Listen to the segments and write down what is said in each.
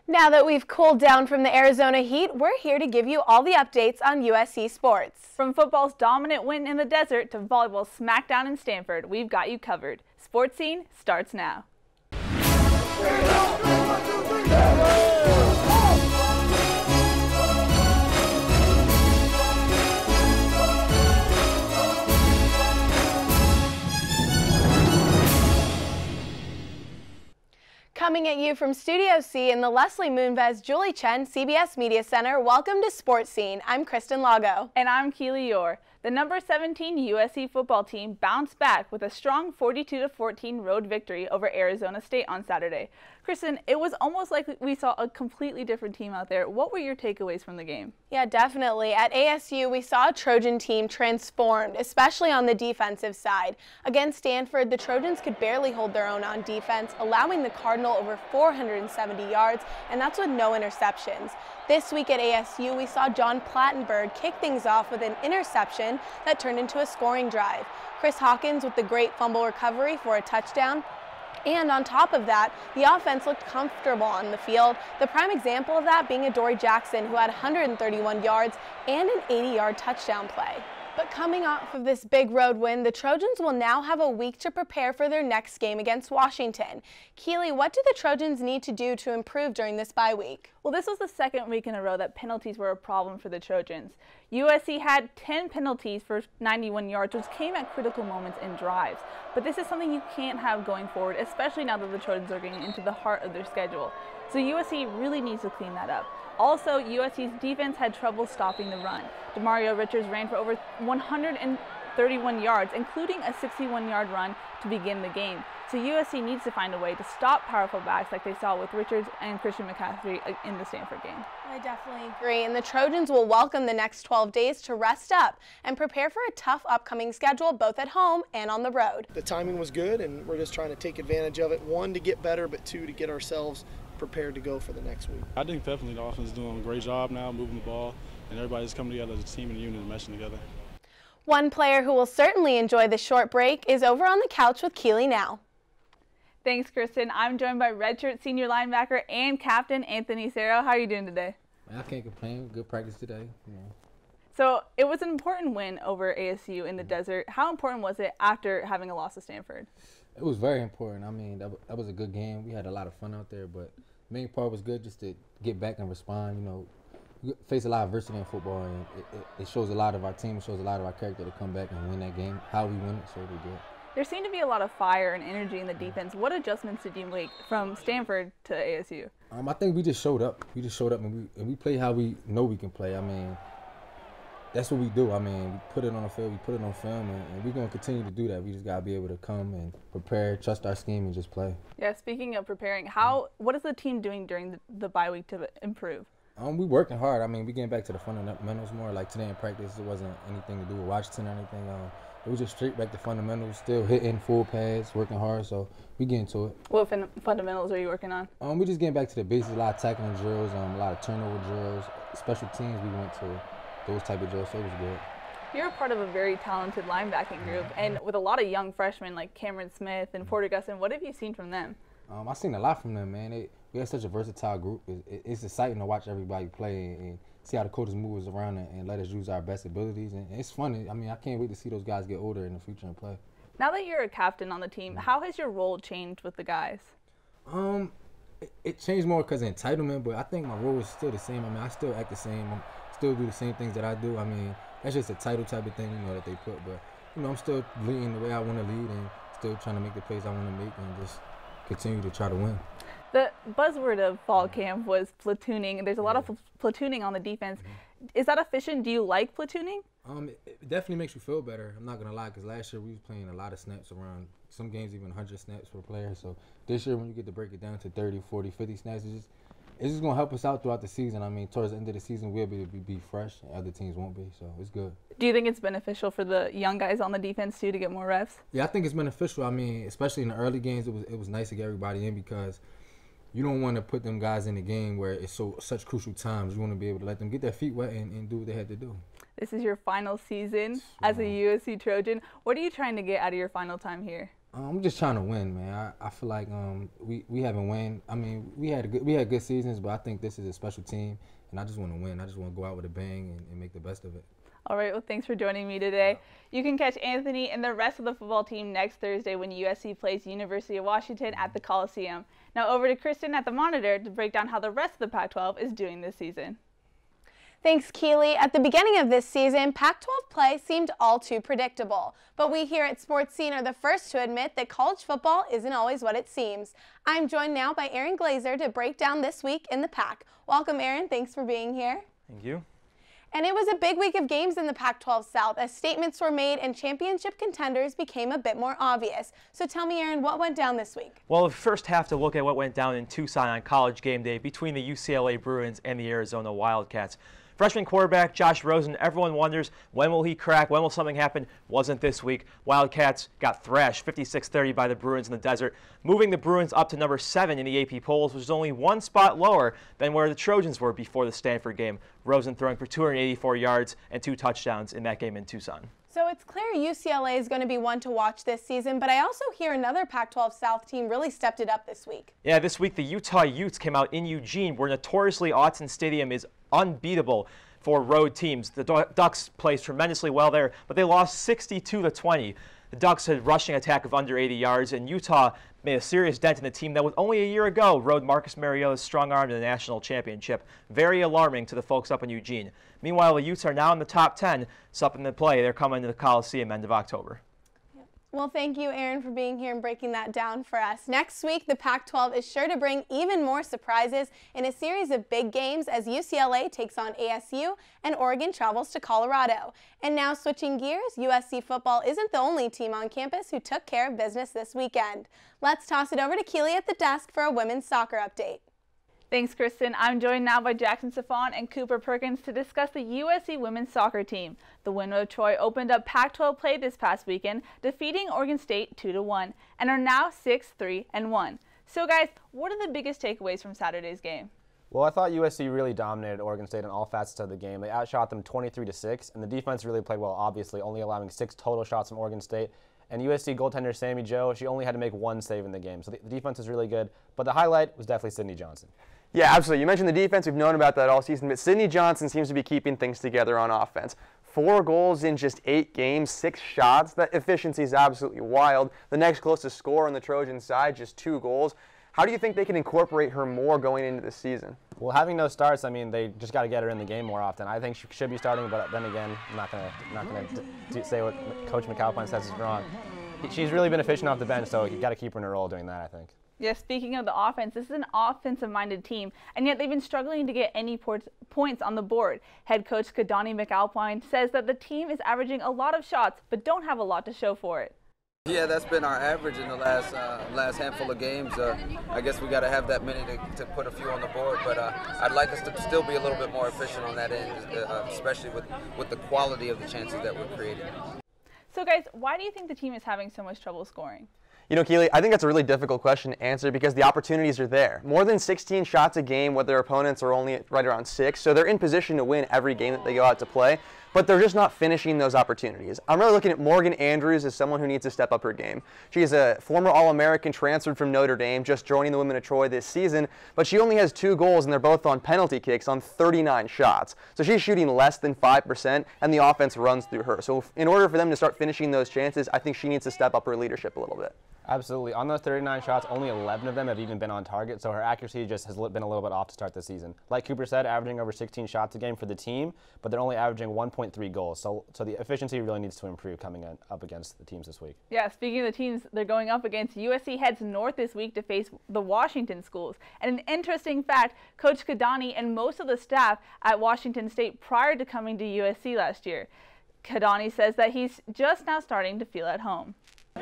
Now that we've cooled down from the Arizona heat, we're here to give you all the updates on USC sports. From football's dominant win in the desert to volleyball's smackdown in Stanford, we've got you covered. Sports Scene starts now. Coming at you from Studio C in the Leslie Moonves Julie Chen CBS Media Center, welcome to Sports Scene. I'm Kristin Lago. And I'm Keely Eure. The number 17 USC football team bounced back with a strong 42-14 road victory over Arizona State on Saturday. Kristen, it was almost like we saw a completely different team out there. What were your takeaways from the game? Yeah, definitely. At ASU, we saw a Trojan team transformed, especially on the defensive side. Against Stanford, the Trojans could barely hold their own on defense, allowing the Cardinal over 470 yards, and that's with no interceptions. This week at ASU, we saw John Plattenberg kick things off with an interception that turned into a scoring drive. Chris Hawkins with the great fumble recovery for a touchdown. And on top of that, the offense looked comfortable on the field. The prime example of that being Adoree Jackson, who had 131 yards and an 80-yard touchdown play. But coming off of this big road win, the Trojans will now have a week to prepare for their next game against Washington. Keely, what do the Trojans need to do to improve during this bye week? Well, this was the second week in a row that penalties were a problem for the Trojans. USC had 10 penalties for 91 yards, which came at critical moments in drives. But this is something you can't have going forward, especially now that the Trojans are getting into the heart of their schedule. So USC really needs to clean that up. Also, USC's defense had trouble stopping the run. Demario Richards ran for over 131 yards, including a 61-yard run to begin the game. So USC needs to find a way to stop powerful backs like they saw with Richards and Christian McCaffrey in the Stanford game. I definitely agree, and the Trojans will welcome the next 12 days to rest up and prepare for a tough upcoming schedule both at home and on the road. The timing was good, and we're just trying to take advantage of it. One, to get better, but two, to get ourselves prepared to go for the next week. I think definitely the offense is doing a great job now, moving the ball, and everybody's coming together as a team and a unit and meshing together. One player who will certainly enjoy the short break is over on the couch with Keely now. Thanks, Kristen. I'm joined by redshirt senior linebacker and captain Anthony Sarao. How are you doing today? I can't complain. Good practice today. Yeah. So it was an important win over ASU in the desert. How important was it after having a loss to Stanford? It was very important. I mean, that was a good game. We had a lot of fun out there, but the main part was good just to get back and respond. You know, we face a lot of adversity in football, and it shows a lot of our team, it shows a lot of our character to come back and win that game. How we win it, so we did. There seemed to be a lot of fire and energy in the defense. What adjustments did you make from Stanford to ASU? I think we just showed up. We just showed up, and we play how we know we can play. I mean, that's what we do. I mean, we put it on the field, we put it on film, and we're going to continue to do that. We just got to be able to come and prepare, trust our scheme, and just play. Yeah, speaking of preparing, what is the team doing during the bye week to improve? We working hard. I mean, we getting back to the fundamentals more. Like today in practice, it wasn't anything to do with Washington or anything. It was just straight back to fundamentals, still hitting full pads, working hard, so we getting to it. What fundamentals are you working on? We just getting back to the basics, a lot of tackling drills, a lot of turnover drills. Special teams, we went to those type of drills, so it was good. You're a part of a very talented linebacking group, and with a lot of young freshmen like Cameron Smith and Porter Gustin, what have you seen from them? I've seen a lot from them, man. We have such a versatile group. It's exciting to watch everybody play and see how the coaches move us around and let us use our best abilities. And it's fun. I mean, I can't wait to see those guys get older in the future and play. Now that you're a captain on the team, how has your role changed with the guys? It changed more because of entitlement, but I think my role is still the same. I mean, I still act the same. I still do the same things that I do. I mean, that's just a title type of thing, you know, that they put. But, you know, I'm still leading the way I want to lead and still trying to make the plays I want to make and just continue to try to win. The buzzword of fall camp was platooning. There's a lot of platooning on the defense. Is that efficient? Do you like platooning? It definitely makes you feel better. I'm not going to lie, because last year we was playing a lot of snaps around, some games even 100 snaps per player. So this year when you get to break it down to 30, 40, 50 snaps, it's just going to help us out throughout the season. I mean, towards the end of the season, we'll be fresh, and other teams won't be, so it's good. Do you think it's beneficial for the young guys on the defense, too, to get more reps? Yeah, I think it's beneficial. I mean, especially in the early games, it was nice to get everybody in because you don't want to put them guys in the game where it's such crucial times. You want to be able to let them get their feet wet and do what they had to do. This is your final season as a USC Trojan. What are you trying to get out of your final time here? I'm just trying to win, man. I feel like we haven't won. I mean, we had good seasons, but I think this is a special team, and I just want to win. I just want to go out with a bang and make the best of it. All right, well, thanks for joining me today. You can catch Anthony and the rest of the football team next Thursday when USC plays University of Washington at the Coliseum. Now over to Kristen at the monitor to break down how the rest of the Pac-12 is doing this season. Thanks, Keely. At the beginning of this season, Pac-12 play seemed all too predictable. But we here at Sports Scene are the first to admit that college football isn't always what it seems. I'm joined now by Eure Glazer to break down this week in the Pac. Welcome, Eure. Thanks for being here. Thank you. And it was a big week of games in the Pac-12 South as statements were made and championship contenders became a bit more obvious. So tell me, Eure, what went down this week? Well, we first have to look at what went down in Tucson on College game day between the UCLA Bruins and the Arizona Wildcats. Freshman quarterback Josh Rosen, everyone wonders, when will he crack? When will something happen? Wasn't this week. Wildcats got thrashed 56-30 by the Bruins in the desert, moving the Bruins up to number 7 in the AP polls, which is only one spot lower than where the Trojans were before the Stanford game. Rosen throwing for 284 yards and 2 touchdowns in that game in Tucson. So it's clear UCLA is going to be one to watch this season, but I also hear another Pac-12 South team really stepped it up this week. Yeah, this week the Utah Utes came out in Eugene, where notoriously Autzen Stadium is unbeatable for road teams. The Ducks played tremendously well there, but they lost 62-20. The Ducks had a rushing attack of under 80 yards, and Utah made a serious dent in the team that was only a year ago rode Marcus Mariota's strong arm to the national championship. Very alarming to the folks up in Eugene. Meanwhile, the Utes are now in the top 10, something to play. They're coming to the Coliseum end of October. Well, thank you, Eure, for being here and breaking that down for us. Next week, the Pac-12 is sure to bring even more surprises in a series of big games as UCLA takes on ASU and Oregon travels to Colorado. And now switching gears, USC football isn't the only team on campus who took care of business this weekend. Let's toss it over to Keely at the desk for a women's soccer update. Thanks, Kristen. I'm joined now by Jackson Safon and Cooper Perkins to discuss the USC women's soccer team. The winner of Troy opened up Pac-12 play this past weekend, defeating Oregon State 2-1, and are now 6-3-1. So guys, what are the biggest takeaways from Saturday's game? Well, I thought USC really dominated Oregon State in all facets of the game. They outshot them 23-6, and the defense really played well, obviously, only allowing 6 total shots from Oregon State. And USC goaltender Sammy Jo, she only had to make 1 save in the game. So the defense is really good, but the highlight was definitely Sydney Johnson. Yeah, absolutely. You mentioned the defense. We've known about that all season, but Sydney Johnson seems to be keeping things together on offense. 4 goals in just 8 games, 6 shots. That efficiency is absolutely wild. The next closest score on the Trojan side, just 2 goals. How do you think they can incorporate her more going into this season? Well, having those starts, I mean, they just got to get her in the game more often. I think she should be starting, but then again, I'm not gonna say what Coach McAlpine says is wrong. She's really been efficient off the bench, so you've got to keep her in a role doing that, I think. Yeah, speaking of the offense, this is an offensive-minded team, and yet they've been struggling to get any points on the board. Head coach Kadani McAlpine says that the team is averaging a lot of shots, but don't have a lot to show for it. Yeah, that's been our average in the last handful of games. I guess we got to have that many to put a few on the board, but I'd like us to still be a little bit more efficient on that end, especially with the quality of the chances that we're creating. So guys, why do you think the team is having so much trouble scoring? You know, Keely, I think that's a really difficult question to answer because the opportunities are there. More than 16 shots a game, where their opponents are only right around 6, so they're in position to win every game that they go out to play, but they're just not finishing those opportunities. I'm really looking at Morgan Andrews as someone who needs to step up her game. She is a former All-American transferred from Notre Dame, just joining the women of Troy this season, but she only has 2 goals, and they're both on penalty kicks on 39 shots. So she's shooting less than 5%, and the offense runs through her. So in order for them to start finishing those chances, I think she needs to step up her leadership a little bit. Absolutely. On those 39 shots, only 11 of them have even been on target, so her accuracy just has been a little bit off to start the season. Like Cooper said, averaging over 16 shots a game for the team, but they're only averaging 1.3 goals. So the efficiency really needs to improve coming up against the teams this week. Yeah, speaking of the teams they're going up against, USC heads north this week to face the Washington schools. And an interesting fact, Coach Kadani and most of the staff at Washington State prior to coming to USC last year. Kadani says that he's just now starting to feel at home.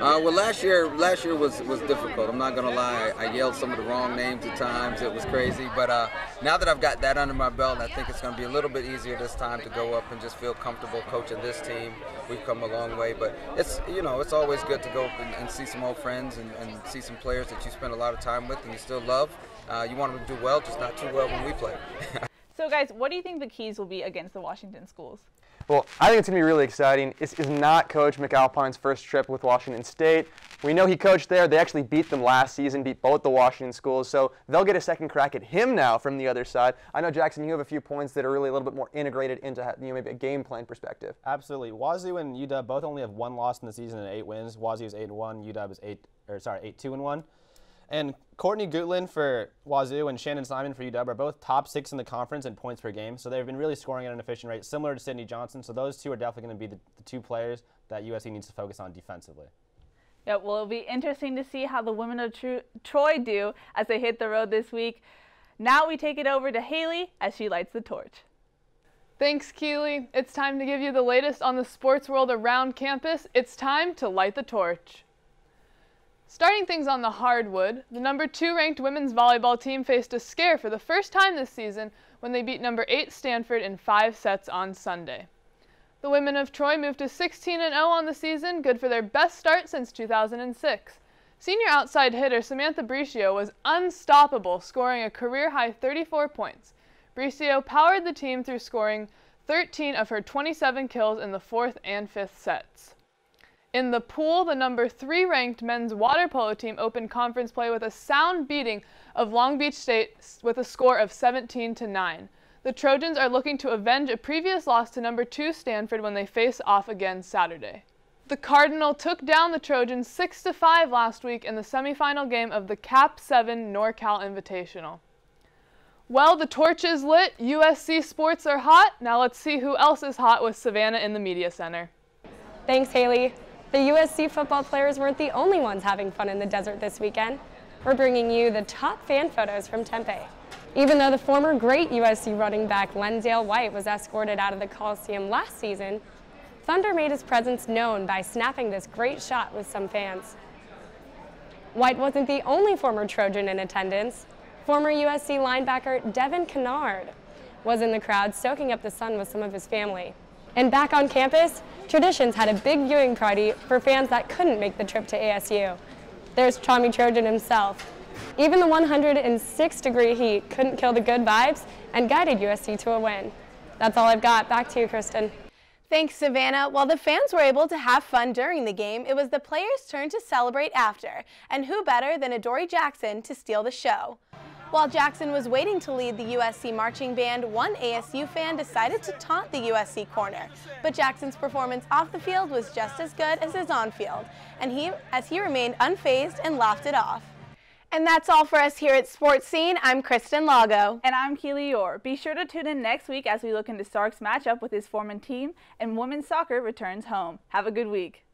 Well, last year was difficult. I'm not gonna lie. I yelled some of the wrong names at times. It was crazy. But now that I've got that under my belt, I think it's gonna be a little bit easier this time to go up and just feel comfortable coaching this team. We've come a long way, but it's always good to go up and see some old friends and see some players that you spend a lot of time with and you still love. You want them to do well, just not too well when we play. So guys, what do you think the keys will be against the Washington schools? Well, I think it's going to be really exciting. This is not Coach McAlpine's first trip with Washington State. We know he coached there. They actually beat them last season, beat both the Washington schools, so they'll get a second crack at him now from the other side. I know, Jackson, you have a few points that are really a little bit more integrated into maybe a game plan perspective. Absolutely. Wazoo and UW both only have 1 loss in the season and 8 wins. Wazoo is 8-1, UW is 8-2-1. And Courtney Gutland for Wazoo and Shannon Simon for UW are both top 6 in the conference in points per game. So they've been really scoring at an efficient rate, similar to Sydney Johnson. So those two are definitely going to be the 2 players that USC needs to focus on defensively. Yeah, well, it'll be interesting to see how the women of Troy do as they hit the road this week. Now we take it over to Haley as she lights the torch. Thanks, Keely. It's time to give you the latest on the sports world around campus. It's time to light the torch. Starting things on the hardwood, the number 2 ranked women's volleyball team faced a scare for the first time this season when they beat number 8 Stanford in 5 sets on Sunday. The women of Troy moved to 16-0 on the season, good for their best start since 2006. Senior outside hitter Samantha Bricio was unstoppable, scoring a career-high 34 points. Bricio powered the team through scoring 13 of her 27 kills in the 4th and 5th sets. In the pool, the number 3 ranked men's water polo team opened conference play with a sound beating of Long Beach State with a score of 17-9. The Trojans are looking to avenge a previous loss to number 2 Stanford when they face off again Saturday. The Cardinal took down the Trojans 6-5 last week in the semifinal game of the Cap 7 NorCal Invitational. Well, the torch is lit, USC sports are hot. Now let's see who else is hot with Savannah in the Media Center. Thanks, Haley. The USC football players weren't the only ones having fun in the desert this weekend. We're bringing you the top fan photos from Tempe. Even though the former great USC running back Lensdale White was escorted out of the Coliseum last season, Thunder made his presence known by snapping this great shot with some fans. White wasn't the only former Trojan in attendance. Former USC linebacker Devin Kennard was in the crowd soaking up the sun with some of his family. And back on campus, Traditions had a big viewing party for fans that couldn't make the trip to ASU. There's Tommy Trojan himself. Even the 106-degree heat couldn't kill the good vibes and guided USC to a win. That's all I've got. Back to you, Kristen. Thanks, Savannah. While the fans were able to have fun during the game, it was the players' turn to celebrate after. And who better than Adoree Jackson to steal the show? While Jackson was waiting to lead the USC marching band, one ASU fan decided to taunt the USC corner. But Jackson's performance off the field was just as good as his on-field, and he remained unfazed and laughed it off. And that's all for us here at Sports Scene. I'm Kristin Lago. And I'm Keely Eure. Be sure to tune in next week as we look into Stark's matchup with his former team and women's soccer returns home. Have a good week.